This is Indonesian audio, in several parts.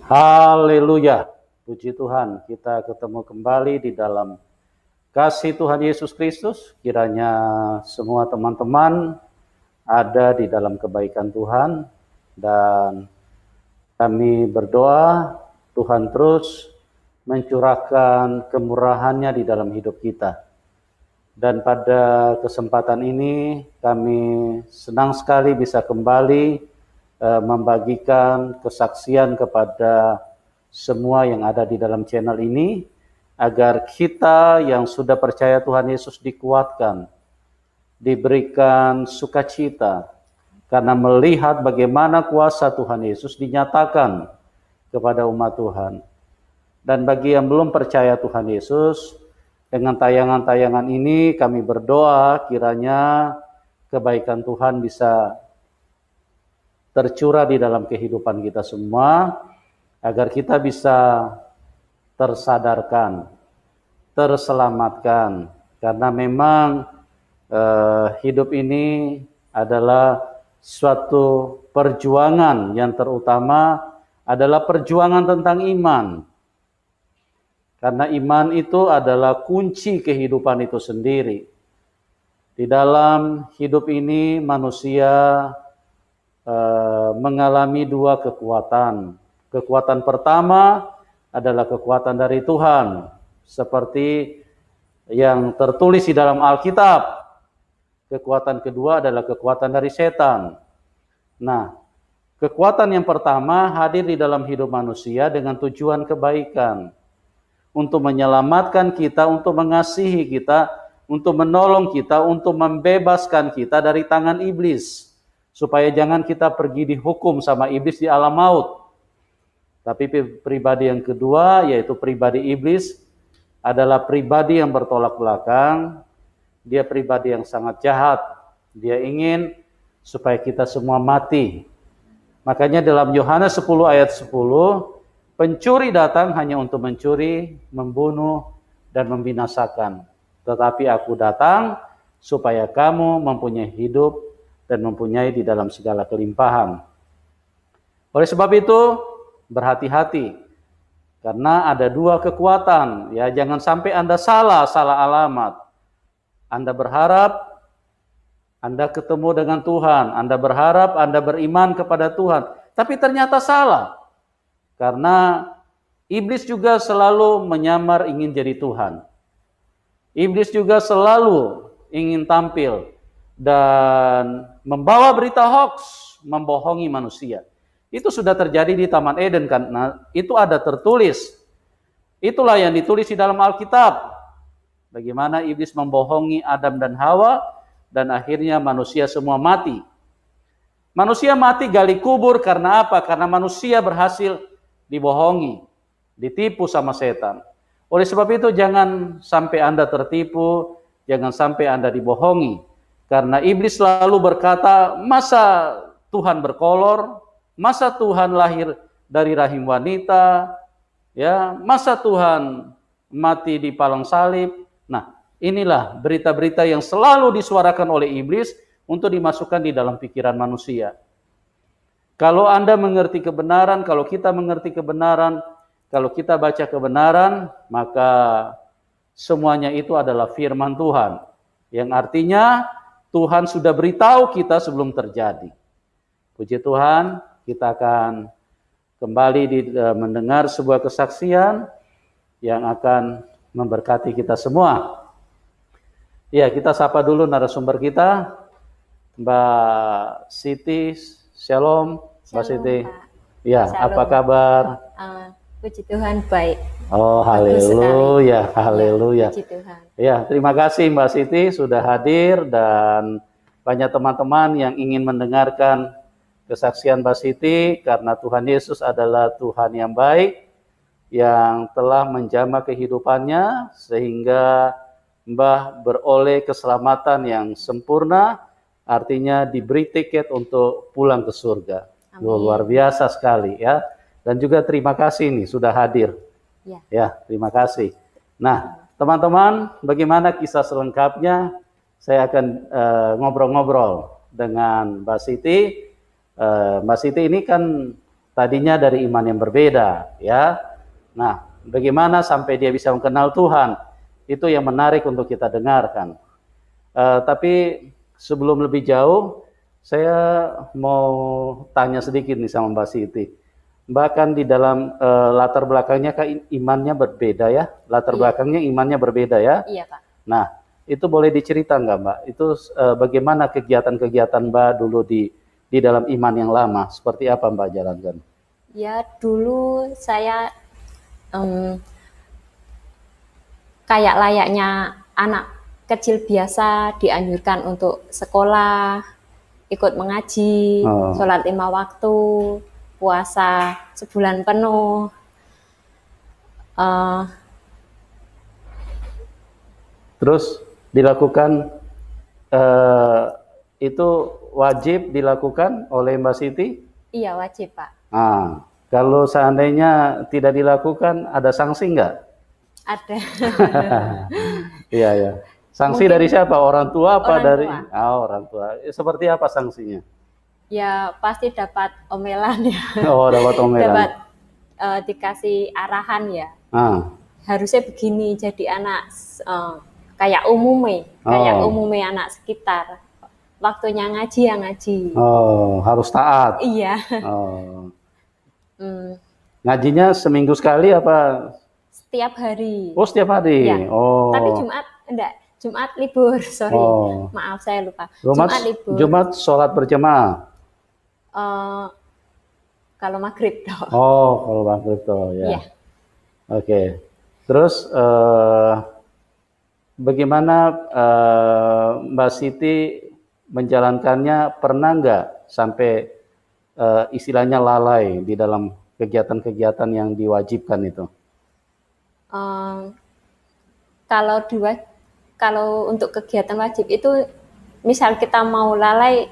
Haleluya, puji Tuhan, kita ketemu kembali di dalam kasih Tuhan Yesus Kristus. Kiranya semua teman-teman ada di dalam kebaikan Tuhan, dan kami berdoa Tuhan terus mencurahkan kemurahan-Nya di dalam hidup kita. Dan pada kesempatan ini kami senang sekali bisa kembali membagikan kesaksian kepada semua yang ada di dalam channel ini, agar kita yang sudah percaya Tuhan Yesus dikuatkan, diberikan sukacita, karena melihat bagaimana kuasa Tuhan Yesus dinyatakan kepada umat Tuhan. Dan bagi yang belum percaya Tuhan Yesus, dengan tayangan-tayangan ini kami berdoa kiranya kebaikan Tuhan bisa tercurah di dalam kehidupan kita semua, agar kita bisa tersadarkan, terselamatkan, karena memang hidup ini adalah suatu perjuangan yang terutama adalah perjuangan tentang iman. Karena iman itu adalah kunci kehidupan itu sendiri. Di dalam hidup ini manusia mengalami dua kekuatan. Kekuatan pertama adalah kekuatan dari Tuhan, seperti yang tertulis di dalam Alkitab. Kekuatan kedua adalah kekuatan dari setan. Nah, kekuatan yang pertama hadir di dalam hidup manusia dengan tujuan kebaikan, untuk menyelamatkan kita, untuk mengasihi kita, untuk menolong kita, untuk membebaskan kita dari tangan iblis, supaya jangan kita pergi dihukum sama iblis di alam maut. Tapi pribadi yang kedua, yaitu pribadi iblis, adalah pribadi yang bertolak belakang. Dia pribadi yang sangat jahat. Dia ingin supaya kita semua mati. Makanya dalam Yohanes 10 ayat 10, pencuri datang hanya untuk mencuri, membunuh, dan membinasakan. Tetapi aku datang supaya kamu mempunyai hidup dan mempunyai di dalam segala kelimpahan. Oleh sebab itu, berhati-hati, karena ada dua kekuatan. Ya, jangan sampai Anda salah alamat. Anda berharap Anda ketemu dengan Tuhan, Anda berharap Anda beriman kepada Tuhan, tapi ternyata salah. Karena iblis juga selalu menyamar ingin jadi Tuhan. Iblis juga selalu ingin tampil dan membawa berita hoax, membohongi manusia. Itu sudah terjadi di Taman Eden, karena itu ada tertulis. Itulah yang ditulis di dalam Alkitab. Bagaimana iblis membohongi Adam dan Hawa, dan akhirnya manusia semua mati. Manusia mati gali kubur karena apa? Karena manusia berhasil dibohongi, ditipu sama setan. Oleh sebab itu jangan sampai Anda tertipu, jangan sampai Anda dibohongi. Karena iblis selalu berkata, masa Tuhan berkolor, masa Tuhan lahir dari rahim wanita, ya, masa Tuhan mati di palang salib. Nah, inilah berita-berita yang selalu disuarakan oleh iblis untuk dimasukkan di dalam pikiran manusia. Kalau Anda mengerti kebenaran, kalau kita mengerti kebenaran, kalau kita baca kebenaran, maka semuanya itu adalah firman Tuhan, yang artinya Tuhan sudah beritahu kita sebelum terjadi. Puji Tuhan, kita akan kembali mendengar sebuah kesaksian yang akan memberkati kita semua. Ya, kita sapa dulu narasumber kita, Mbak Siti. Shalom, Mbak Siti. Pak. Ya, Shalom. apa kabar? Puji Tuhan, baik. Oh, haleluya, haleluya. Puji Tuhan. Ya, terima kasih Mbak Siti sudah hadir, dan banyak teman-teman yang ingin mendengarkan kesaksian Mbak Siti, karena Tuhan Yesus adalah Tuhan yang baik, yang telah menjamah kehidupannya sehingga Mbah beroleh keselamatan yang sempurna, artinya diberi tiket untuk pulang ke surga. Luar biasa sekali ya. Dan juga terima kasih nih sudah hadir. Ya, terima kasih. Nah, teman-teman, bagaimana kisah selengkapnya? Saya akan ngobrol-ngobrol dengan Mbak Siti. Mbak Siti ini kan tadinya dari iman yang berbeda, ya. Nah, bagaimana sampai dia bisa mengenal Tuhan? Itu yang menarik untuk kita dengarkan. Tapi sebelum lebih jauh, saya mau tanya sedikit nih sama Mbak Siti. Bahkan di dalam latar belakangnya imannya berbeda ya, latar Iya. belakangnya imannya berbeda ya. Iya, Pak. Nah, itu boleh diceritakan nggak Mbak? Itu bagaimana kegiatan-kegiatan Mbak dulu di dalam iman yang lama? Seperti apa Mbak jalankan? Ya, dulu saya kayak layaknya anak kecil biasa dianjurkan untuk sekolah, ikut mengaji, Oh. sholat 5 waktu, puasa sebulan penuh. Eh, Terus dilakukan itu wajib dilakukan oleh Mbak Siti? iya wajib, Pak. Nah, kalau seandainya tidak dilakukan, ada sanksi nggak? Ada. Iya, ya. Sanksi Mungkin dari siapa? Orang tua apa orang dari? tua. Orang tua. Seperti apa sanksinya? Ya pasti dapat omelan ya. Oh, dapat omelan. Dapat dikasih arahan ya. Ah, Harusnya begini jadi anak kayak umumnya anak sekitar. Waktunya ngaji ya ngaji. oh, harus taat. Iya. Oh. Hmm, Ngajinya seminggu sekali apa? setiap hari. Oh, setiap hari. Ya. Oh. Tapi Jumat libur, sorry. Oh. Maaf saya lupa. Jumat, Jumat libur. Jumat sholat berjamaah. Kalau maghrib toh. Oh, kalau maghrib toh, ya. Iya. Oke. Terus bagaimana Mbak Siti menjalankannya? Pernah nggak sampai istilahnya lalai di dalam kegiatan-kegiatan yang diwajibkan itu? Kalau untuk kegiatan wajib itu, misal kita mau lalai,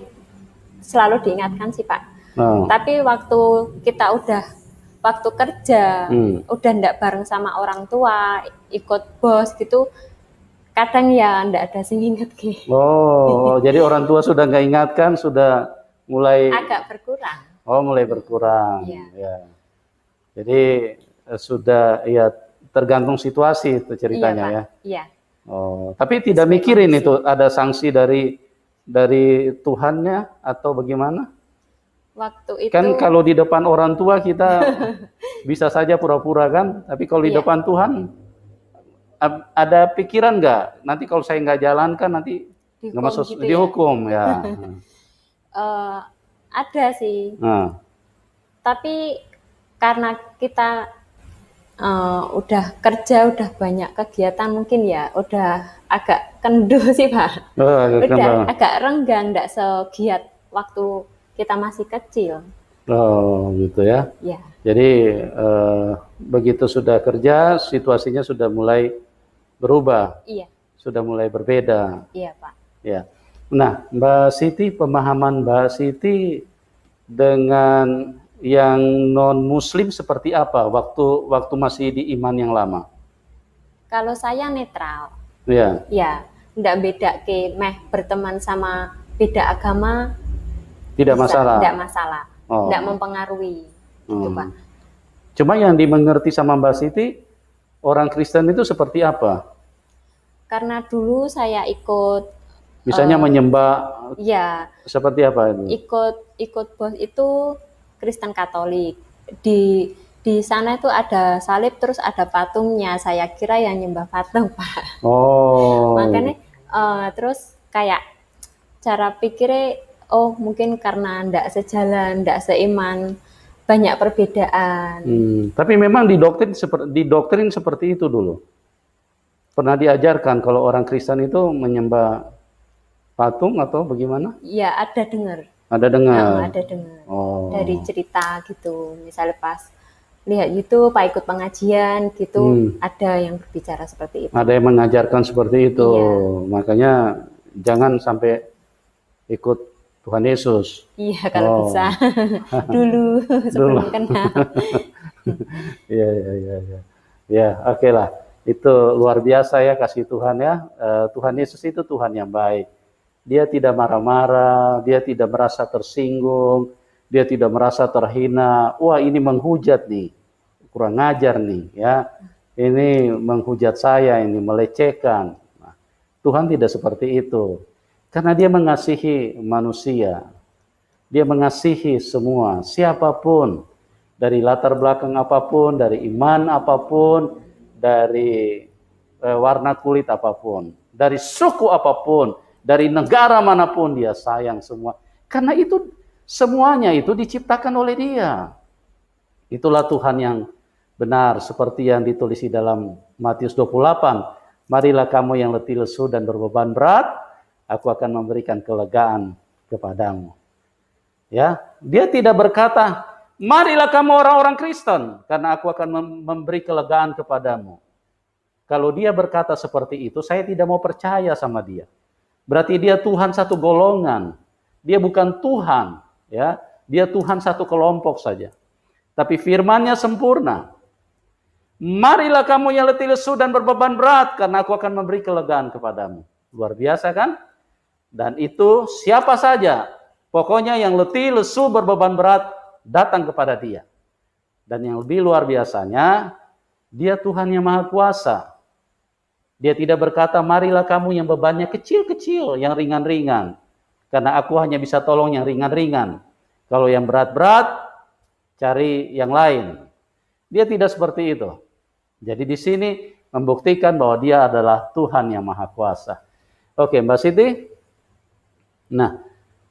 selalu diingatkan sih Pak. Oh. Tapi waktu kerja, udah ndak bareng sama orang tua, ikut bos gitu, kadang ya ndak ada sing inget gitu. Oh, jadi orang tua sudah nggak ingatkan, sudah mulai Agak berkurang. Oh, mulai berkurang. Iya. Ya. Jadi sudah ya tergantung situasi itu ceritanya Iya, Pak. ya. Iya. Oh, tapi tidak mikirin itu ada sanksi dari Tuhannya atau bagaimana? Waktu itu Kan kalau di depan orang tua kita bisa saja pura-pura kan, tapi kalau di Iya. depan Tuhan ada pikiran nggak? Nanti kalau saya nggak jalankan nanti nggak dihukum masuk gitu ya. dihukum ya. Ada sih. Nah, Tapi karena kita udah kerja, udah banyak kegiatan, mungkin ya udah agak kendur sih Pak. Udah agak renggang, nggak segiat waktu kita masih kecil. Oh, gitu ya. Ya. Jadi begitu sudah kerja, situasinya sudah mulai berubah, Iya. sudah mulai berbeda. Iya Pak. Ya. Nah, Mbak Siti, pemahaman Mbak Siti dengan yang non Muslim seperti apa waktu masih di iman yang lama? Kalau saya netral. Ya. Ya, ndak beda ke berteman sama beda agama. Tidak masalah. Tidak masalah. Oh. Ndak mempengaruhi. Gitu Pak. Cuma yang dimengerti sama Mbak Siti, orang Kristen itu seperti apa? Karena dulu saya ikut Misalnya menyembah ya, seperti apa itu? ikut bos itu Kristen Katolik. Di sana itu ada salib, terus ada patungnya. Saya kira yang nyembah patung, Pak. Oh. Makanya terus kayak cara pikirnya, oh mungkin karena ndak sejalan, ndak seiman, banyak perbedaan. Tapi memang didoktrin seperti itu dulu. Pernah diajarkan kalau orang Kristen itu menyembah patung atau bagaimana? Ya ada dengar. Ada dengar. Ada dengar. Oh. Dari cerita gitu. Misalnya pas lihat YouTube, Pak ikut pengajian gitu, ada yang berbicara seperti itu. Ada yang mengajarkan seperti itu. Iya. Makanya jangan sampai ikut Tuhan Yesus. Iya kalau bisa. Dulu sebelum kenal. Iya. Ya, oke lah. Itu luar biasa ya kasih Tuhan ya. Tuhan Yesus itu Tuhan yang baik. Dia tidak marah-marah, dia tidak merasa tersinggung, dia tidak merasa terhina. Wah, ini menghujat nih, kurang ajar nih, ya. Ini menghujat saya, ini melecehkan. Nah, Tuhan tidak seperti itu. Karena dia mengasihi manusia. Dia mengasihi semua, siapapun. Dari latar belakang apapun, dari iman apapun, dari warna kulit apapun, dari suku apapun, dari negara manapun, dia sayang semua. Karena itu semuanya itu diciptakan oleh dia. Itulah Tuhan yang benar, seperti yang ditulis di dalam Matius 28. Marilah kamu yang letih lesu dan berbeban berat, aku akan memberikan kelegaan kepadamu. Ya, dia tidak berkata, marilah kamu orang-orang Kristen, karena aku akan memberi kelegaan kepadamu. Kalau dia berkata seperti itu, saya tidak mau percaya sama dia. Berarti dia Tuhan satu golongan. Dia bukan Tuhan, ya. Dia Tuhan satu kelompok saja. Tapi firman-Nya sempurna. Marilah kamu yang letih lesu dan berbeban berat, karena aku akan memberi kelegaan kepadamu. Luar biasa kan? Dan itu siapa saja, pokoknya yang letih lesu berbeban berat, datang kepada dia. Dan yang lebih luar biasanya, dia Tuhan yang Maha Kuasa. Dia tidak berkata, marilah kamu yang bebannya kecil-kecil, yang ringan-ringan. Karena aku hanya bisa tolong yang ringan-ringan. Kalau yang berat-berat, cari yang lain. Dia tidak seperti itu. Jadi di sini membuktikan bahwa dia adalah Tuhan yang Maha Kuasa. Oke, Mbak Siti. Nah,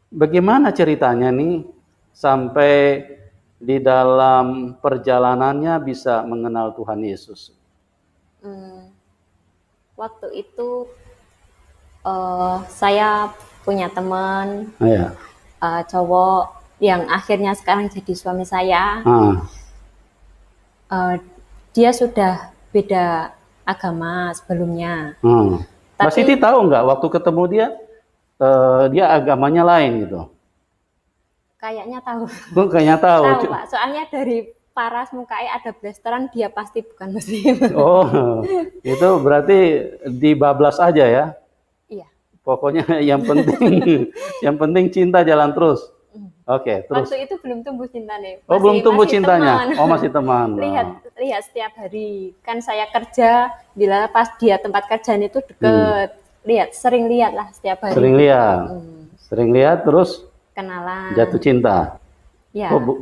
bagaimana ceritanya nih sampai di dalam perjalanannya bisa mengenal Tuhan Yesus? Waktu itu saya punya teman cowok yang akhirnya sekarang jadi suami saya. Dia sudah beda agama sebelumnya. Mbak Siti tahu nggak waktu ketemu dia, dia agamanya lain gitu? Kayaknya tahu. Kayaknya tahu. Tahu Pak, soalnya dari paras mukanya ada blasteran, dia pasti bukan muslim. Oh, itu berarti dibablas aja ya? Iya. Pokoknya yang penting cinta jalan terus. Oke, terus. Waktu itu belum tumbuh cinta nih. Oh, belum tumbuh cintanya. Teman. Oh, masih teman. Lihat setiap hari. Kan saya kerja, bila pas dia tempat kerjaan itu deket. Sering lihat lah setiap hari. Sering lihat terus kenalan. Jatuh cinta. Ya. Oh,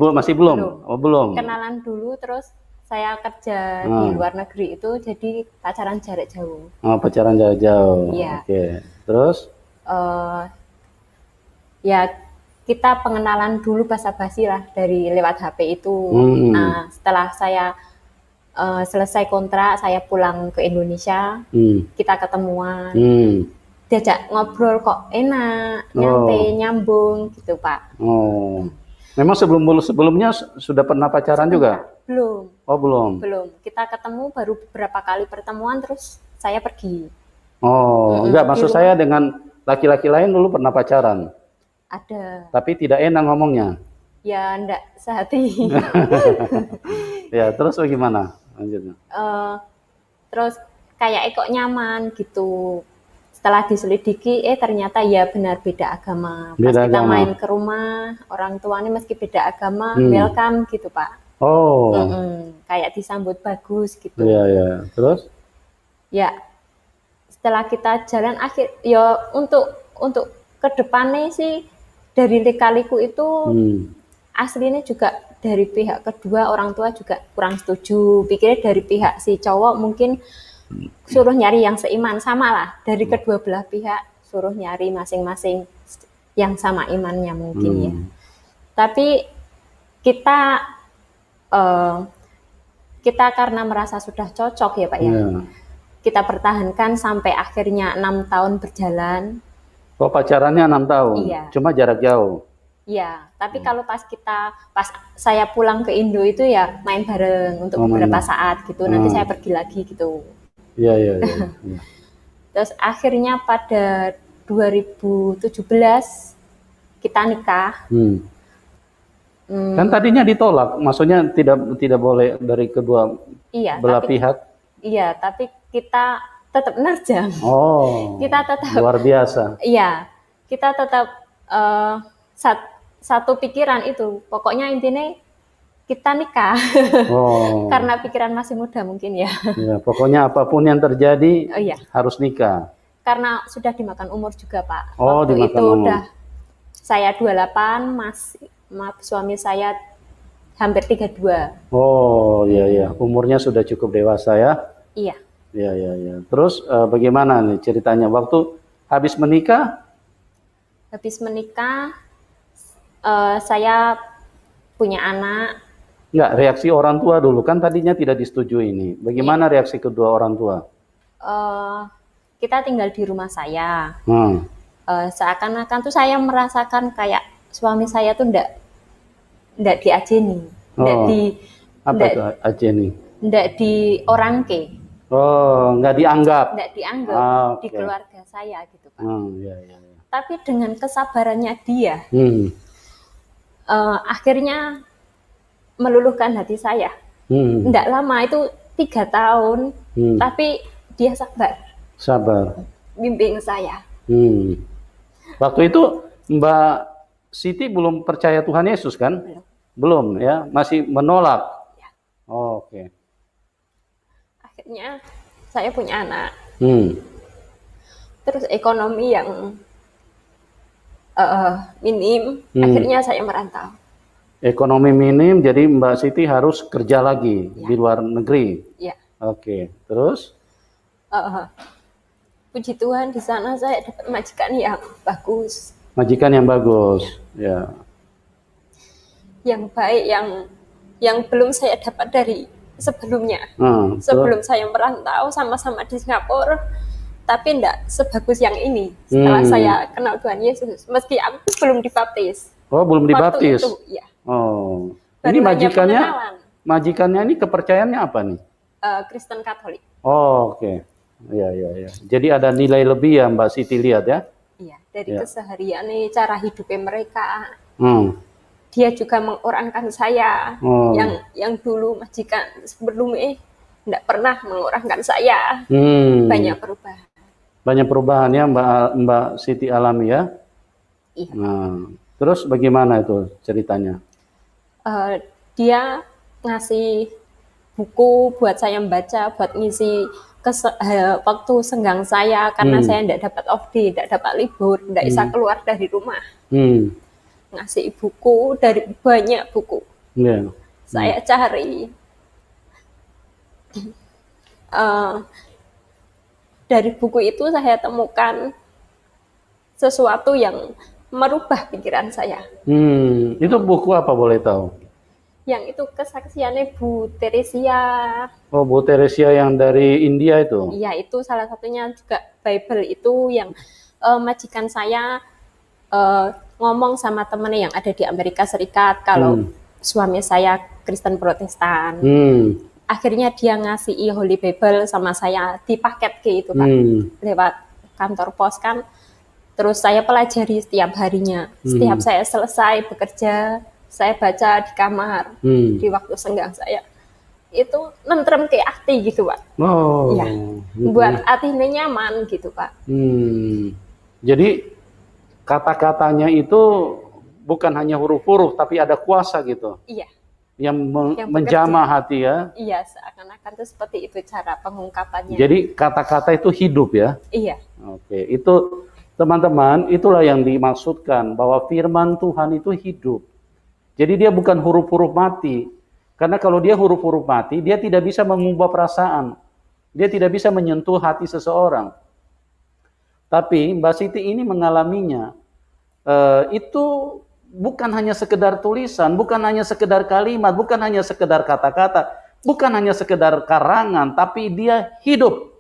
masih belum. Oh, belum. Kenalan dulu, terus saya kerja di luar negeri itu jadi pacaran jarak jauh. Oh, pacaran jarak jauh. Iya. Oke. Terus? Ya, kita pengenalan dulu basa-basi lah dari lewat HP itu. Nah, setelah saya selesai kontrak, saya pulang ke Indonesia, kita ketemuan, diajak ngobrol kok enak, nyambung gitu Pak. Oh, memang sebelumnya sudah pernah pacaran juga? Belum. Oh, belum. Belum. Kita ketemu baru beberapa kali pertemuan, terus saya pergi. Oh, enggak, maksud saya dengan laki-laki lain dulu pernah pacaran? Ada. Tapi tidak enak ngomongnya? Ya, enggak sehati. Ya, terus bagaimana lanjutnya? Terus kayak kok nyaman gitu. Setelah diselidiki, ternyata ya benar beda agama. Pas kita main ke rumah, orang tuanya meski beda agama, welcome gitu Pak. Oh. Kayak disambut bagus gitu. Iya. Terus? Ya, setelah kita jalan ya untuk ke depannya sih dari lika-liku itu aslinya juga dari pihak kedua orang tua juga kurang setuju. Pikirnya dari pihak si cowok mungkin suruh nyari yang seiman, sama lah dari kedua belah pihak suruh nyari masing-masing yang sama imannya mungkin ya. Tapi kita karena merasa sudah cocok ya Pak ya. Kita pertahankan sampai akhirnya 6 tahun berjalan. Oh, pacarannya 6 tahun? Iya. Cuma jarak jauh? Iya, tapi kalau pas saya pulang ke Indo itu ya main bareng untuk beberapa saat gitu, nanti saya pergi lagi gitu. Iya. Terus akhirnya pada 2017 kita nikah. Kan tadinya ditolak, maksudnya tidak boleh dari kedua belah pihak. Iya, tapi kita tetap nerjang. Oh, kita tetap luar biasa. Iya, kita tetap satu pikiran itu. Pokoknya intinya kita nikah. Oh. Karena pikiran masih muda mungkin ya. Ya, pokoknya apapun yang terjadi Oh, iya. harus nikah. Karena sudah dimakan umur juga, Pak. Oh, Waktu dimakan itu umur. udah saya 28, suami saya hampir 32. Oh, iya iya. Umurnya sudah cukup dewasa ya. Iya. Iya iya iya. Terus bagaimana nih ceritanya waktu habis menikah? Habis menikah saya punya anak. Enggak, reaksi orang tua dulu kan tadinya tidak disetujui ini. Bagaimana reaksi kedua orang tua? Kita tinggal di rumah saya. Seakan-akan tuh saya merasakan kayak suami saya tuh ndak diajeni, apa itu ajeni? Ndak di orangke. Oh, nggak dianggap. Ndak dianggap di keluarga saya gitu, Pak. Iya, iya, iya. Tapi dengan kesabarannya dia, akhirnya meluluhkan hati saya. Ndak lama itu 3 tahun, tapi dia sabar. Bimbing saya. Waktu itu Mbak Siti belum percaya Tuhan Yesus kan? Belum ya, masih menolak. Ya. Oh, oke. Akhirnya saya punya anak. Terus ekonomi yang minim, akhirnya saya merantau. Ekonomi minim, jadi Mbak Siti harus kerja lagi di luar negeri. Ya. Oke, terus? Puji Tuhan di sana saya dapat majikan yang bagus. Majikan yang bagus, ya. Yang baik, yang belum saya dapat dari sebelumnya. Sebelum saya merantau sama-sama di Singapura, tapi enggak sebagus yang ini. Setelah saya kenal Tuhan Yesus, meski aku belum dibaptis. Oh, belum dibaptis? Waktu itu, ya. Oh, baru ini majikannya ini kepercayaannya apa nih? Kristen Katolik. Oh, oke. Ya. Jadi ada nilai lebih ya Mbak Siti lihat ya? Iya, dari keseharian nih, cara hidupnya mereka. Dia juga mengorangkan saya, yang dulu majikan sebelumnya tidak pernah mengorangkan saya. Banyak perubahan. Banyak perubahan ya Mbak Siti alami ya? Iya. Nah, terus bagaimana itu ceritanya? Dia ngasih buku buat saya membaca, buat ngisi waktu senggang saya, karena saya tidak dapat off day, tidak dapat libur, tidak bisa keluar dari rumah. Ngasih buku dari banyak buku. Saya cari. Dari buku itu saya temukan sesuatu yang merubah pikiran saya. Itu buku apa boleh tahu? Yang itu kesaksiannya Bu Teresia. Oh, Bu Teresia yang dari India itu? Iya, itu salah satunya juga Bible itu yang majikan saya ngomong sama temennya yang ada di Amerika Serikat kalau suami saya Kristen Protestan. Akhirnya dia ngasih Holy Bible sama saya di paket gitu Pak, lewat kantor pos kan. Terus saya pelajari setiap harinya. Setiap saya selesai bekerja, saya baca di kamar, di waktu senggang saya. Itu nentrem ke hati gitu Pak. Oh. Ya, buat hatinya nyaman gitu Pak. Jadi kata-katanya itu bukan hanya huruf-huruf, tapi ada kuasa gitu. Iya. Yang menjamah hati ya. Iya, seakan-akan itu seperti itu cara pengungkapannya. Jadi kata-kata itu hidup ya. Iya. Oke, itu teman-teman, itulah yang dimaksudkan bahwa firman Tuhan itu hidup. Jadi dia bukan huruf-huruf mati. Karena kalau dia huruf-huruf mati, dia tidak bisa mengubah perasaan. Dia tidak bisa menyentuh hati seseorang. Tapi Mbak Siti ini mengalaminya. Itu bukan hanya sekedar tulisan, bukan hanya sekedar kalimat, bukan hanya sekedar kata-kata, bukan hanya sekedar karangan, tapi dia hidup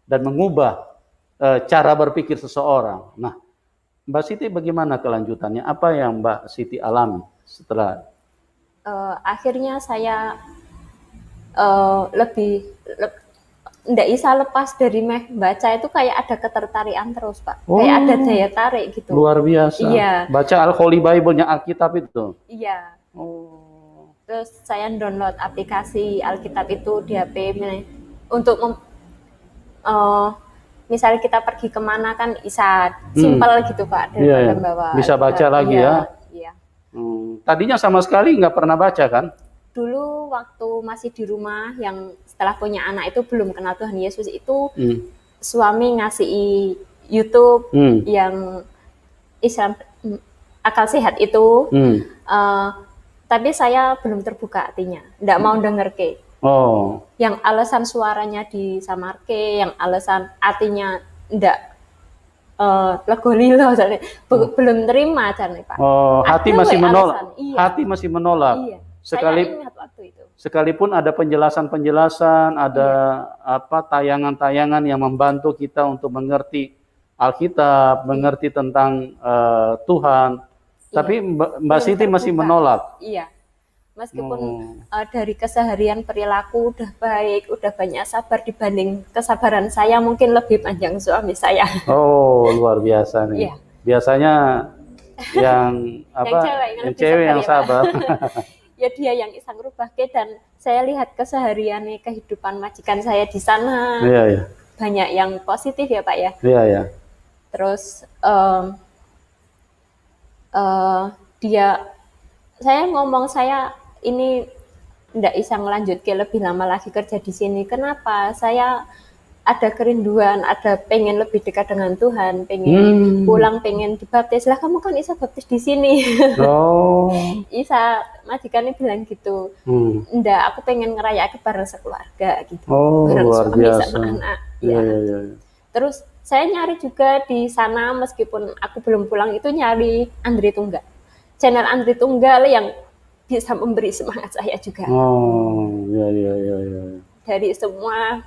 dan mengubah cara berpikir seseorang. Nah, Mbak Siti bagaimana kelanjutannya? Apa yang Mbak Siti alami setelah? Akhirnya saya nggak bisa lepas dari baca itu, kayak ada ketertarikan terus Pak. Kayak ada daya tarik gitu. Luar biasa. Iya. Baca Holy Bible-nya Alkitab itu. Iya. Terus saya download aplikasi Alkitab itu di HP untuk misalnya kita pergi kemana kan bisa simpel gitu Pak, daripada bawa. Bisa baca lagi ya. Iya. Tadinya sama sekali nggak pernah baca kan? Dulu waktu masih di rumah, yang setelah punya anak itu belum kenal Tuhan Yesus itu, suami ngasih YouTube yang Islam akal sehat itu, tapi saya belum terbuka hatinya, nggak mau denger ke. Yang alasan suaranya disamarke, yang alasan artinya ndak legolilo, belum terima caranya Pak. Hati masih menolak. Iya. Hati masih menolak. Iya. Saya ingat waktu itu. Sekalipun ada penjelasan-penjelasan, ada tayangan-tayangan yang membantu kita untuk mengerti Alkitab, mengerti tentang Tuhan, tapi Mbak Siti masih menolak. Iya. Meskipun dari keseharian perilaku udah baik, udah banyak sabar, dibanding kesabaran saya mungkin lebih panjang suami saya. Oh, luar biasa nih. Iya. Biasanya yang cewek yang sabar. Ya dia yang isang rubah ke, dan saya lihat kesehariannya kehidupan majikan saya di sana. Iya. Banyak yang positif ya Pak ya. Iya. Terus saya ngomong, saya ini ndak bisa ngelanjut ke lebih lama lagi kerja di sini. Kenapa? Saya ada kerinduan, ada pengen lebih dekat dengan Tuhan, pengen pulang, pengen dibaptis. Lah kamu kan bisa baptis di sini. Isa majikannya bilang gitu. Ndak, aku pengen ngerayain bareng sekeluarga gitu. Bareng luar suami biasa. sama anak. Iya. Terus saya nyari juga di sana, meskipun aku belum pulang, itu nyari Andri Tunggal. Channel Andri Tunggal yang bisa memberi semangat saya juga. Iya. Dari semua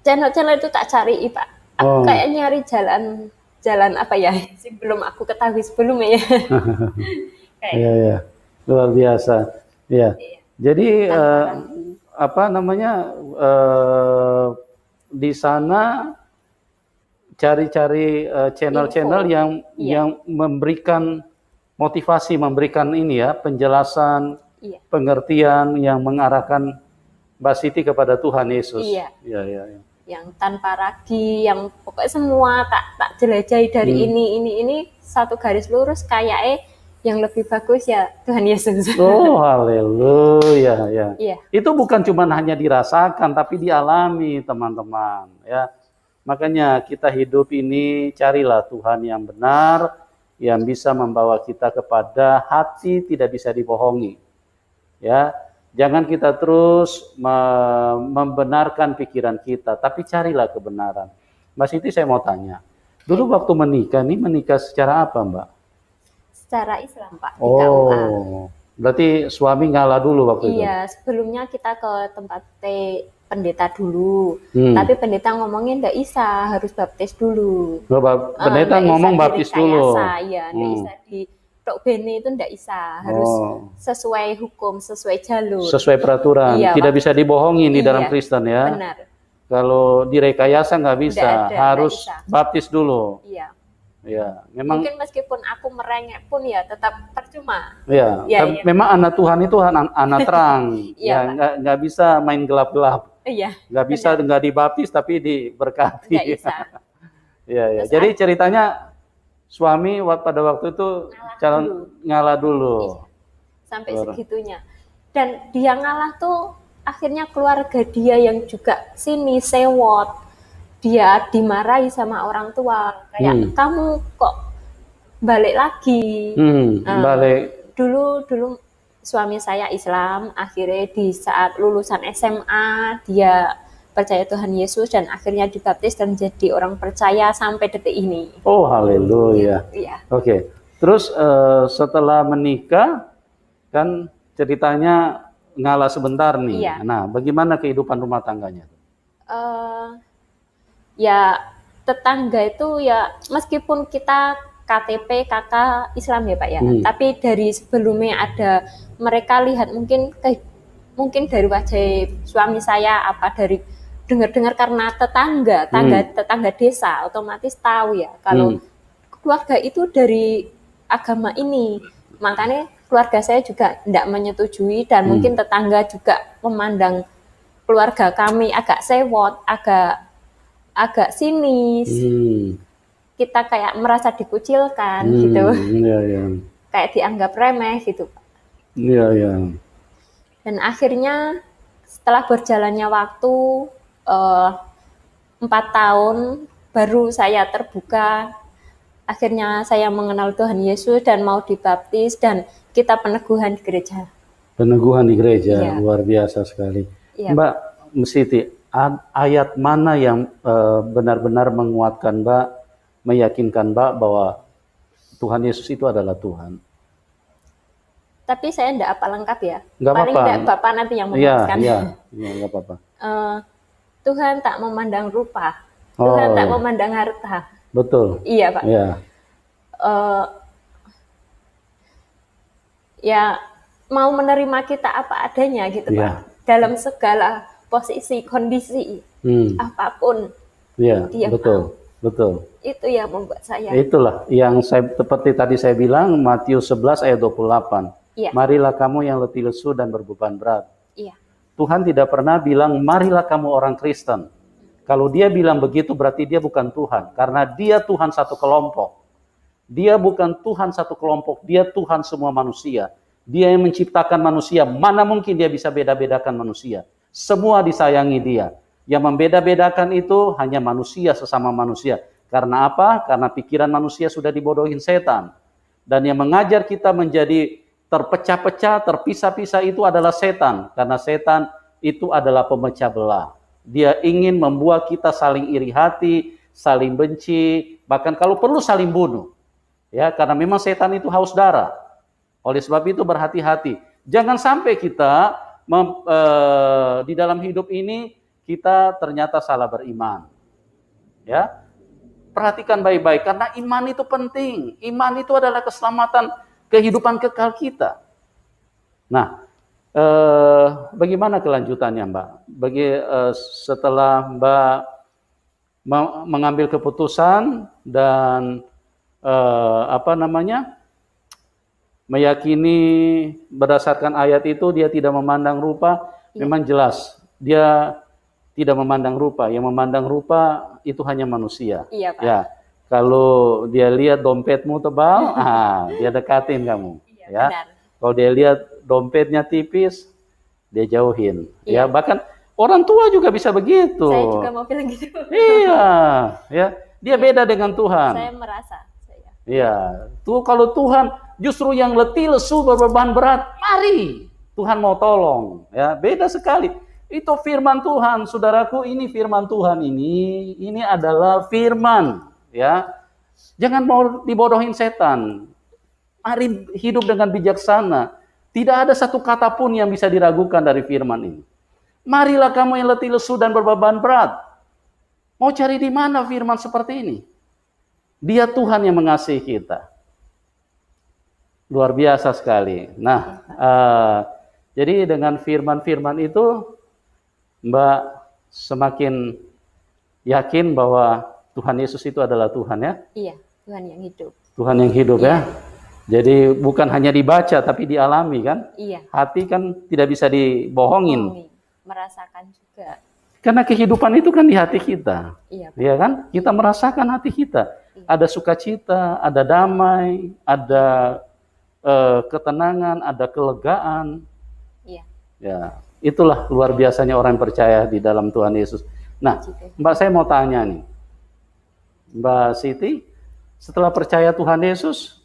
channel-channel itu tak cari Pak. Aku kayak nyari jalan apa ya, belum aku ketahui sebelumnya ya. Iya. Luar biasa. Iya. Jadi di sana cari-cari channel-channel yang memberikan motivasi, memberikan penjelasan, pengertian yang mengarahkan Mbak Siti kepada Tuhan Yesus. Iya. Yang tanpa ragi, yang pokoknya semua tak jelajahi dari ini satu garis lurus, kayak yang lebih bagus ya Tuhan Yesus. Oh, haleluya ya. Iya. Itu bukan cuma hanya dirasakan, tapi dialami teman-teman ya. Makanya kita hidup ini carilah Tuhan yang benar, yang bisa membawa kita kepada hati tidak bisa dibohongi. Ya, jangan kita terus membenarkan pikiran kita, tapi carilah kebenaran. Mbak Siti, saya mau tanya, dulu waktu menikah secara apa, Mbak? Secara Islam, Pak, di KUA. Berarti suami ngalah dulu waktu itu? Iya, sebelumnya kita ke tempat pendeta dulu, tapi pendeta ngomongin ndak isa, harus baptis dulu. Pendeta ngomong baptis dulu? Iya, ndak isa di tok bene itu ndak isa, harus sesuai hukum, sesuai jalur. Sesuai peraturan, tidak bisa dibohongin di dalam Kristen ya? Benar. Kalau direkayasa nggak bisa, harus baptis dulu. Iya. Ya, memang. Mungkin meskipun aku merengek pun ya tetap percuma. Ya, memang anak Tuhan itu anak terang. Ya, nggak bisa main gelap-gelap. Iya. Nggak bisa nggak dibaptis tapi diberkati. Nggak bisa. Ya. Jadi ceritanya suami pada waktu itu ngalah dulu. Iya. Sampai segitunya. Dan dia ngalah tuh akhirnya keluarga dia yang juga sini sewot. Dia dimarahi sama orang tua, kayak kamu kok balik lagi. Balik. Dulu suami saya Islam, akhirnya di saat lulusan SMA dia percaya Tuhan Yesus dan akhirnya dibaptis dan jadi orang percaya sampai detik ini. Oh, haleluya. Iya. Oke. Terus setelah menikah kan ceritanya ngalah sebentar nih. Iya. Nah, bagaimana kehidupan rumah tangganya? Ya tetangga itu ya, meskipun kita KTP kakak Islam ya Pak ya, tapi dari sebelumnya ada mereka lihat mungkin dari wajah suami saya, apa dari dengar-dengar karena tetangga desa otomatis tahu ya kalau keluarga itu dari agama ini, makanya keluarga saya juga tidak menyetujui dan mungkin tetangga juga memandang keluarga kami agak sewot, agak sinis, kita kayak merasa dikucilkan gitu. Iya. kayak dianggap remeh gitu, Pak. Iya, iya. Dan akhirnya setelah berjalannya waktu 4 tahun baru saya terbuka. Akhirnya saya mengenal Tuhan Yesus dan mau dibaptis dan kita peneguhan di gereja. Peneguhan di gereja, Iya. luar biasa sekali. Iya. Mbak Siti, ayat mana yang benar-benar menguatkan Mbak, meyakinkan Mbak bahwa Tuhan Yesus itu adalah Tuhan? Tapi saya enggak apa lengkap ya. Nggak Paling apa-apa. enggak Bapak nanti yang Iya, memutuskan. iya, nggak apa-apa. Tuhan tak memandang rupa, Tuhan tak memandang harta. Betul. Iya, Pak. Iya. Ya mau menerima kita apa adanya gitu, Iya. Pak. Dalam segala posisi, kondisi, apapun. Iya, Dia betul. mau. Betul. Itu yang membuat saya. Itulah yang seperti tadi saya bilang, Matius 11 ayat 28. Iya. Marilah kamu yang letih lesu dan berbeban berat. Iya. Tuhan tidak pernah bilang, marilah kamu orang Kristen. Kalau dia bilang begitu berarti dia bukan Tuhan. Karena dia Tuhan satu kelompok. Dia bukan Tuhan satu kelompok, dia Tuhan semua manusia. Dia yang menciptakan manusia, mana mungkin dia bisa beda-bedakan manusia. Semua disayangi dia. Yang membeda-bedakan itu hanya manusia sesama manusia. Karena apa? Karena pikiran manusia sudah dibodohin setan. Dan yang mengajar kita menjadi terpecah-pecah, terpisah-pisah itu adalah setan. Karena setan itu adalah pemecah belah. Dia ingin membuat kita saling iri hati, saling benci, bahkan kalau perlu saling bunuh. Ya, karena memang setan itu haus darah. Oleh sebab itu berhati-hati. Jangan sampai kita di dalam hidup ini kita ternyata salah beriman. Ya, perhatikan baik-baik karena iman itu penting. Iman itu adalah keselamatan kehidupan kekal kita. Nah, bagaimana kelanjutannya, Mbak? Setelah Mbak mengambil keputusan dan meyakini berdasarkan ayat itu dia tidak memandang rupa, memang jelas dia tidak memandang rupa. Yang memandang rupa itu hanya manusia. Iya, Pak. Ya, kalau dia lihat dompetmu tebal, dia dekatin kamu. Iya, ya. benar. Kalau dia lihat dompetnya tipis, dia jauhin. Iya. Ya, bahkan orang tua juga bisa begitu. Saya juga mau bilang gitu. Iya, ya. Dia beda dengan Tuhan. Saya merasa. Iya, tuh kalau Tuhan justru yang letih lesu berbeban berat, mari Tuhan mau tolong. Ya, beda sekali. Itu firman Tuhan, saudaraku, ini firman Tuhan ini adalah firman, ya. Jangan mau dibodohin setan. Mari hidup dengan bijaksana. Tidak ada satu kata pun yang bisa diragukan dari firman ini. Marilah kamu yang letih lesu dan berbeban berat. Mau cari di mana firman seperti ini? Dia Tuhan yang mengasihi kita. Luar biasa sekali. Nah, jadi dengan firman-firman itu, Mbak semakin yakin bahwa Tuhan Yesus itu adalah Tuhan, ya? Iya, Tuhan yang hidup. Tuhan yang hidup, ya? Jadi bukan hanya dibaca, tapi dialami, kan? Iya. Hati kan tidak bisa dibohongin. Merasakan juga. Karena kehidupan itu kan di hati kita. Iya, Pak. Ya kan? Kita merasakan hati kita. Ada sukacita, ada damai, ada ketenangan, ada kelegaan. Iya. Ya, itulah luar biasanya orang yang percaya di dalam Tuhan Yesus. Nah, Mbak, saya mau tanya nih, Mbak Siti, setelah percaya Tuhan Yesus,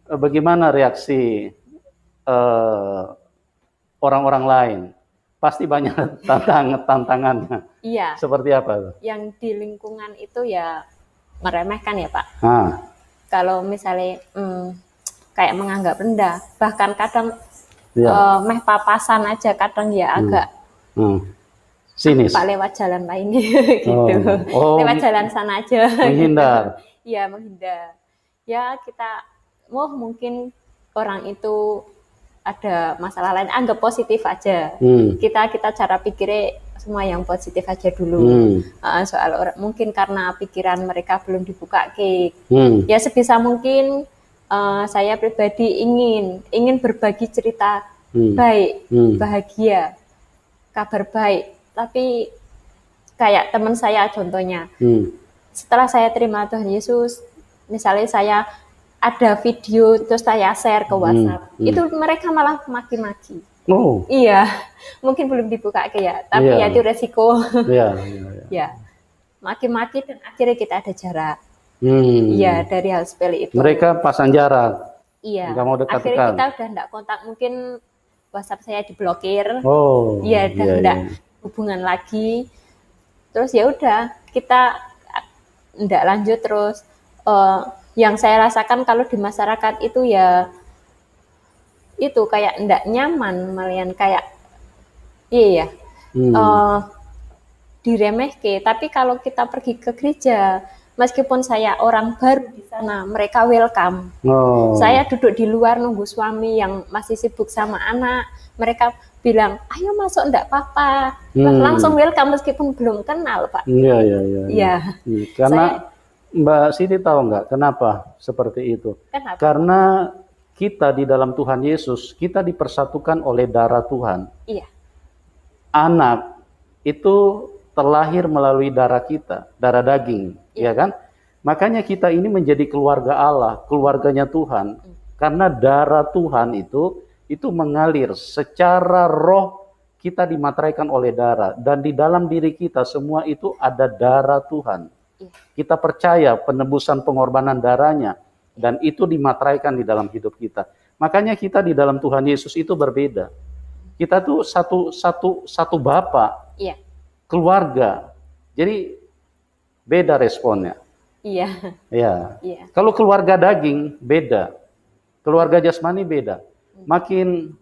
bagaimana reaksi orang-orang lain? Pasti banyak tantangannya. Iya. Seperti apa? Yang di lingkungan itu ya meremehkan ya, Pak. Kalau misalnya kayak menganggap rendah, bahkan kadang meh papasan aja kadang ya agak sinis. Pak lewat jalan lain gitu. Lewat jalan sana aja. Menghindar. Iya, menghindar. Ya kita mungkin orang itu ada masalah lain, anggap positif aja. Kita cara pikirnya semua yang positif aja dulu. Soal orang mungkin karena pikiran mereka belum dibuka ya sebisa mungkin saya pribadi ingin berbagi cerita baik, bahagia, kabar baik. Tapi kayak teman saya contohnya, setelah saya terima Tuhan Yesus, misalnya saya ada video terus saya share ke WhatsApp, itu mereka malah maki-maki. Oh. Iya, mungkin belum dibuka ya, tapi ya itu resiko. Iya. Ya, maki-maki dan akhirnya kita ada jarak. Iya, dari hal sepele itu. Mereka pasang jarak. Iya. Nggak mau dekat-dekat. Akhirnya kita udah enggak kontak, mungkin WhatsApp saya diblokir. Oh. Iya, udah enggak hubungan lagi. Terus ya udah, kita enggak lanjut terus. Yang saya rasakan kalau di masyarakat itu ya itu kayak enggak nyaman, malahan kayak iya ya. Diremehke, tapi kalau kita pergi ke gereja, meskipun saya orang baru di sana, mereka welcome. Saya duduk di luar nunggu suami yang masih sibuk sama anak, mereka bilang, ayo masuk enggak apa-apa. Langsung welcome meskipun belum kenal, Pak. Iya. Karena Mbak Siti tahu nggak kenapa seperti itu? Kenapa? Karena kita di dalam Tuhan Yesus, kita dipersatukan oleh darah Tuhan. Iya. Anak itu terlahir melalui darah kita, darah daging, ya kan? Makanya kita ini menjadi keluarga Allah, keluarganya Tuhan. Karena darah Tuhan itu mengalir secara roh, kita dimateraikan oleh darah, dan di dalam diri kita semua itu ada darah Tuhan. Kita percaya penebusan pengorbanan darahnya, dan itu dimateraikan di dalam hidup kita. Makanya kita di dalam Tuhan Yesus itu berbeda. Kita tuh satu Bapa, keluarga. Jadi beda responnya. Iya. Kalau keluarga daging beda, keluarga jasmani beda. Makin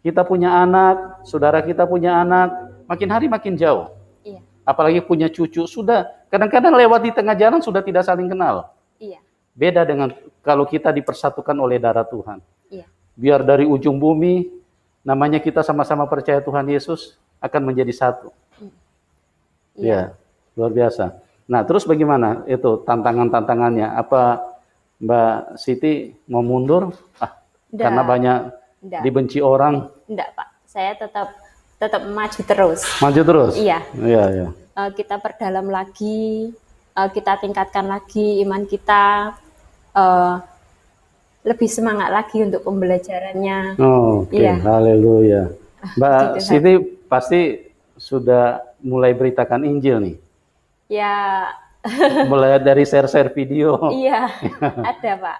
kita punya anak, saudara kita punya anak, makin hari makin jauh. Apalagi punya cucu, sudah kadang-kadang lewat di tengah jalan sudah tidak saling kenal. Beda dengan kalau kita dipersatukan oleh darah Tuhan. Biar dari ujung bumi, namanya kita sama-sama percaya Tuhan Yesus, akan menjadi satu. Luar biasa. Nah, terus bagaimana itu tantangan-tantangannya? Apa Mbak Siti mau mundur? Karena banyak dibenci orang? Enggak, Pak. Saya tetap maju terus. Maju terus? Iya. Iya. Kita perdalam lagi, kita tingkatkan lagi iman kita, lebih semangat lagi untuk pembelajarannya. Haleluya. Mbak Siti pasti sudah mulai beritakan Injil nih. Ya. Mulai dari share-share video. Iya, ada, Pak.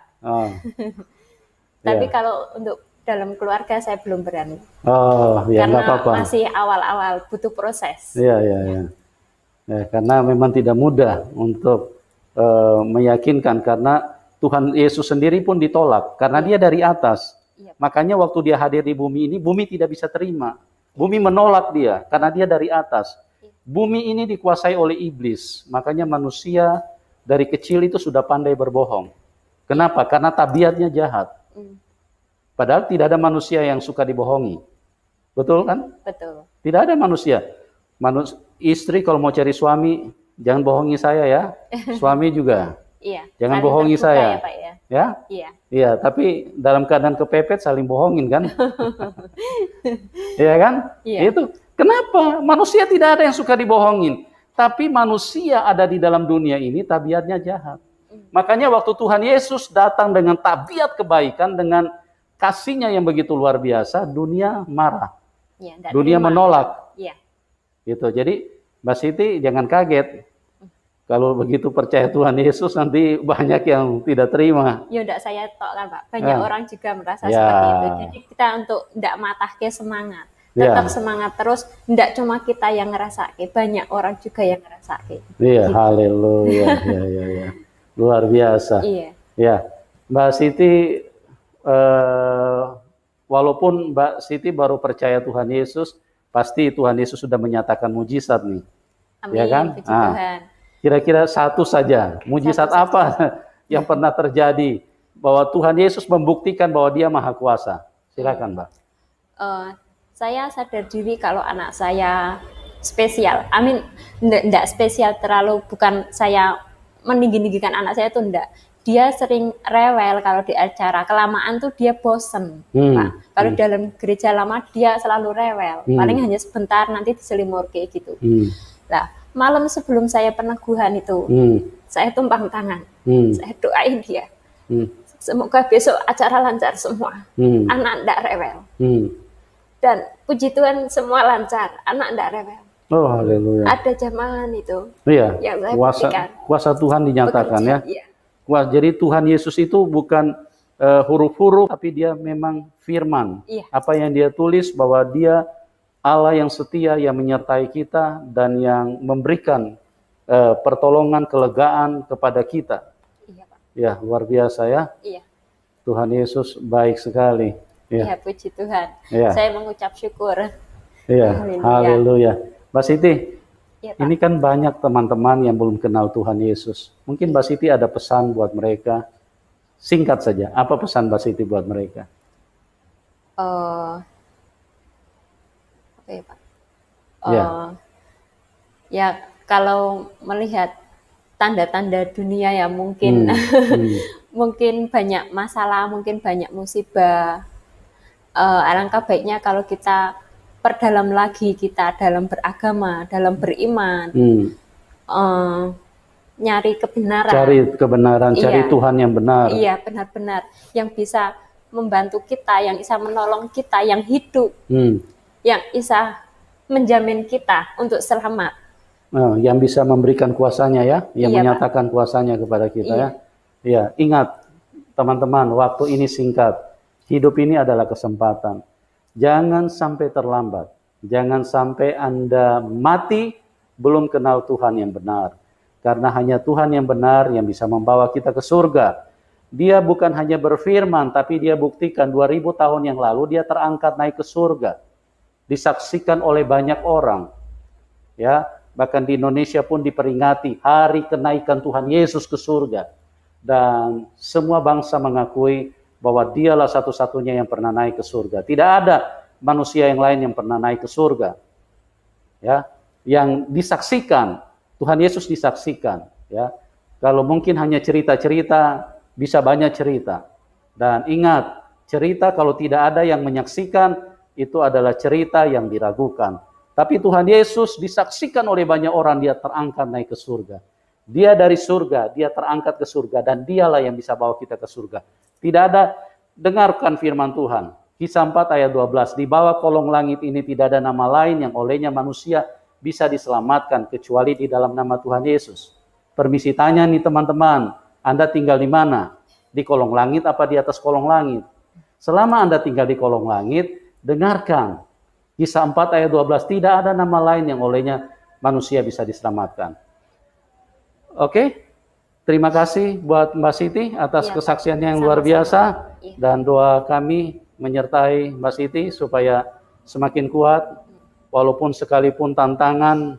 Tapi kalau untuk dalam keluarga saya belum berani. Karena apa-apa. Masih awal-awal, butuh proses. Iya. Karena memang tidak mudah untuk meyakinkan, karena Tuhan Yesus sendiri pun ditolak karena dia dari atas. Makanya waktu dia hadir di bumi ini, bumi tidak bisa terima. Bumi menolak dia karena dia dari atas. Bumi ini dikuasai oleh iblis. Makanya manusia dari kecil itu sudah pandai berbohong. Kenapa? Karena tabiatnya jahat. Padahal tidak ada manusia yang suka dibohongi. Betul kan? Betul. Tidak ada manusia. Istri kalau mau cari suami, jangan bohongi saya ya. Suami juga. Jangan bohongi saya. Ya, Pak, ya? Iya, tapi dalam keadaan kepepet saling bohongin kan? Iya kan? Itu. Kenapa? Manusia tidak ada yang suka dibohongin. Tapi manusia ada di dalam dunia ini tabiatnya jahat. Makanya waktu Tuhan Yesus datang dengan tabiat kebaikan, dengan kasihnya yang begitu luar biasa, dunia marah. Dunia menolak. Gitu. Jadi Mbak Siti jangan kaget. Kalau begitu percaya Tuhan Yesus, nanti banyak yang tidak terima. Ya enggak saya tok kan, Pak. Banyak orang juga merasa seperti itu. Jadi kita untuk enggak matahke semangat. Tetap semangat terus. Enggak cuma kita yang ngerasake, banyak orang juga yang ngerasake. Gitu. Haleluya. Ya. Luar biasa. Ya. Mbak Siti, walaupun Mbak Siti baru percaya Tuhan Yesus, pasti Tuhan Yesus sudah menyatakan mujizat nih. Amin, ya kan? Puji Tuhan. Kira-kira satu saja, mujizat apa yang pernah terjadi bahwa Tuhan Yesus membuktikan bahwa Dia Maha Kuasa? Silakan, Mbak. Saya sadar diri kalau anak saya spesial. Amin, enggak spesial terlalu, bukan saya meninggi-ninggikan anak saya, itu enggak. Dia sering rewel kalau di acara, kelamaan tuh dia bosen, Pak. Kalau dalam gereja lama dia selalu rewel, paling hanya sebentar nanti diselimur kayak gitu. Nah, malam sebelum saya peneguhan itu, saya tumpang tangan, saya doain dia. Semoga besok acara lancar semua. Anak ndak rewel. Dan puji Tuhan semua lancar, anak ndak rewel. Oh, haleluya. Ada jamahan itu. Iya. Yang saya buktikan. Kuasa Tuhan dinyatakan Bekerja, ya. iya. Wah, jadi Tuhan Yesus itu bukan huruf-huruf, tapi dia memang firman. Iya. Apa yang dia tulis bahwa dia Allah yang setia, yang menyertai kita dan yang memberikan pertolongan, kelegaan kepada kita. Iya, Pak. Ya, luar biasa ya. Iya. Tuhan Yesus baik sekali. Ya, puji Tuhan. Ya. Saya mengucap syukur. Iya, haleluya. Mbak Siti, Ya, Pak. ini kan banyak teman-teman yang belum kenal Tuhan Yesus. Mungkin Mbak Siti ada pesan buat mereka. Singkat saja, apa pesan Mbak Siti buat mereka? Oke, Pak. Ya. Ya, kalau melihat tanda-tanda dunia ya mungkin mungkin banyak masalah, mungkin banyak musibah. Alangkah baiknya kalau kita perdalam lagi kita dalam beragama, dalam beriman, nyari kebenaran. Cari kebenaran, cari Iya. Tuhan yang benar. Iya, benar-benar yang bisa membantu kita, yang bisa menolong kita, yang hidup, yang bisa menjamin kita untuk selamat. Yang bisa memberikan kuasanya ya, yang Iya, menyatakan kuasanya kepada kita Iya. ya. Ya, ingat teman-teman, waktu ini singkat. Hidup ini adalah kesempatan. Jangan sampai terlambat. Jangan sampai Anda mati belum kenal Tuhan yang benar. Karena hanya Tuhan yang benar yang bisa membawa kita ke surga. Dia bukan hanya berfirman, tapi dia buktikan 2000 tahun yang lalu dia terangkat naik ke surga. Disaksikan oleh banyak orang. Ya, bahkan di Indonesia pun diperingati hari kenaikan Tuhan Yesus ke surga. Dan semua bangsa mengakui bahwa dialah satu-satunya yang pernah naik ke surga. Tidak ada manusia yang lain yang pernah naik ke surga. Ya, yang disaksikan, Tuhan Yesus disaksikan, ya. Kalau mungkin hanya cerita-cerita, bisa banyak cerita. Dan ingat, cerita kalau tidak ada yang menyaksikan, itu adalah cerita yang diragukan. Tapi Tuhan Yesus disaksikan oleh banyak orang, dia terangkat naik ke surga. Dia dari surga, dia terangkat ke surga, dan dialah yang bisa bawa kita ke surga. Tidak ada, dengarkan firman Tuhan. Kisah 4 ayat 12, di bawah kolong langit ini tidak ada nama lain yang olehnya manusia bisa diselamatkan, kecuali di dalam nama Tuhan Yesus. Permisi tanya nih teman-teman, Anda tinggal di mana? Di kolong langit apa di atas kolong langit? Selama Anda tinggal di kolong langit, dengarkan. Kisah 4 ayat 12, tidak ada nama lain yang olehnya manusia bisa diselamatkan. Oke, terima kasih buat Mbak Siti atas kesaksiannya yang luar biasa. Dan doa kami menyertai Mbak Siti supaya semakin kuat, walaupun sekalipun tantangan,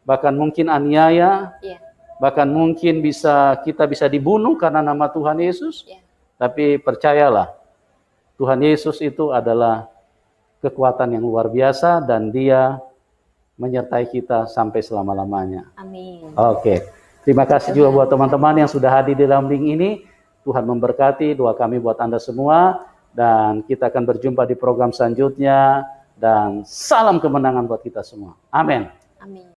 bahkan mungkin aniaya, bahkan mungkin kita bisa dibunuh karena nama Tuhan Yesus. Tapi percayalah, Tuhan Yesus itu adalah kekuatan yang luar biasa dan dia menyertai kita sampai selama-lamanya. Amin. Oke. Terima kasih juga buat teman-teman yang sudah hadir di dalam link ini. Tuhan memberkati, doa kami buat Anda semua. Dan kita akan berjumpa di program selanjutnya. Dan salam kemenangan buat kita semua. Amin. Amin.